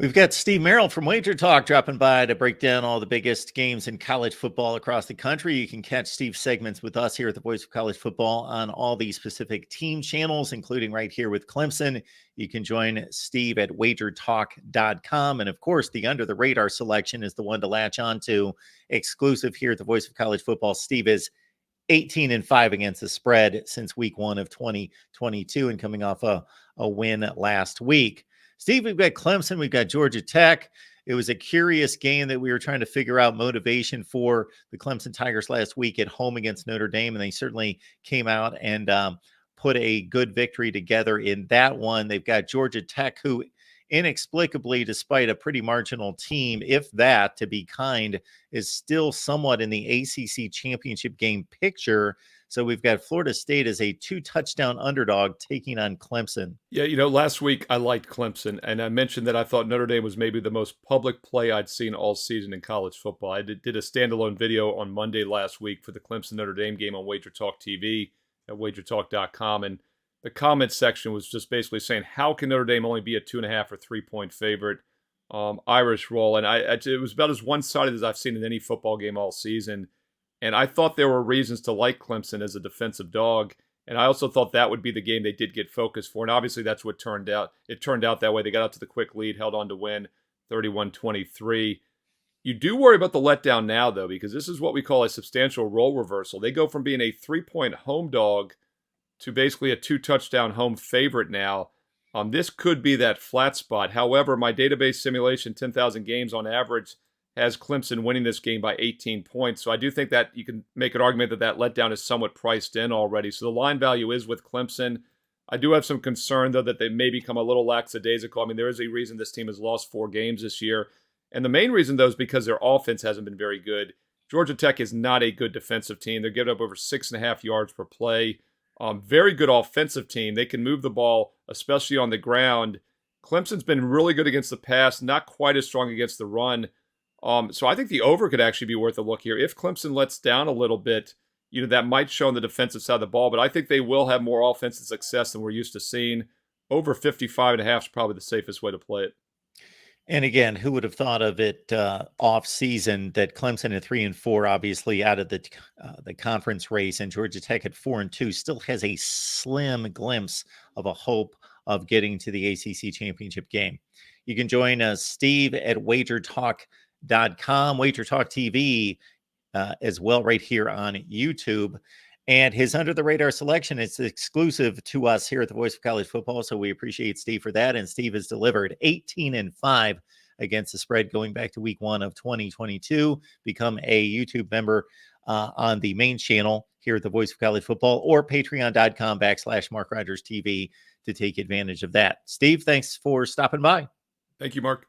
We've got Steve Merrill from Wager Talk dropping by to break down all the biggest games in college football across the country. You can catch Steve's segments with us here at the Voice of College Football on all these specific team channels, including right here with Clemson. You can join Steve at wagertalk.com. And of course, the under the radar selection is the one to latch onto, exclusive here at the Voice of College Football. Steve is 18-5 against the spread since week 1 of 2022 and coming off a win last week. Steve, we've got Clemson, we've got Georgia Tech. It was a curious game that we were trying to figure out motivation for the Clemson Tigers last week at home against Notre Dame, and they certainly came out and put a good victory together in that one. They've got Georgia Tech, who inexplicably, despite a pretty marginal team, if that, to be kind, is still somewhat in the ACC championship game picture. So we've got Florida State as a 2-touchdown underdog taking on Clemson. Yeah, last week I liked Clemson, and I mentioned that I thought Notre Dame was maybe the most public play I'd seen all season in college football. I did a standalone video on Monday last week for the Clemson-Notre Dame game on Wager Talk TV at wagertalk.com, and the comment section was just basically saying, how can Notre Dame only be a 2.5 or 3-point favorite? Irish roll, and it was about as one-sided as I've seen in any football game all season. And I thought there were reasons to like Clemson as a defensive dog. And I also thought that would be the game they did get focused for. And obviously that's what turned out. It turned out that way. They got out to the quick lead, held on to win 31-23. You do worry about the letdown now, though, because this is what we call a substantial role reversal. They go from being a 3-point home dog to basically a 2-touchdown home favorite now. This could be that flat spot. However, my database simulation, 10,000 games on average, has Clemson winning this game by 18 points. So I do think that you can make an argument that that letdown is somewhat priced in already. So the line value is with Clemson. I do have some concern, though, that they may become a little lackadaisical. I mean, there is a reason this team has lost 4 games this year. And the main reason, though, is because their offense hasn't been very good. Georgia Tech is not a good defensive team. They're giving up over 6.5 yards per play. Very good offensive team. They can move the ball, especially on the ground. Clemson's been really good against the pass, not quite as strong against the run. So I think the over could actually be worth a look here. If Clemson lets down a little bit, that might show on the defensive side of the ball, but I think they will have more offensive success than we're used to seeing. Over 55.5 is probably the safest way to play it. And again, who would have thought of it off season that Clemson at 3-4, obviously out of the conference race, and Georgia Tech at 4-2 still has a slim glimpse of a hope of getting to the ACC championship game. You can join Steve at wagertalk.com, Wager Talk TV, as well, right here on YouTube. And his under the radar selection is exclusive to us here at the Voice of College Football. So we appreciate Steve for that. And Steve has delivered 18-5 against the spread going back to week 1 of 2022. Become a YouTube member on the main channel here at the Voice of College Football or patreon.com/MarkRogersTV to take advantage of that. Steve, thanks for stopping by. Thank you, Mark.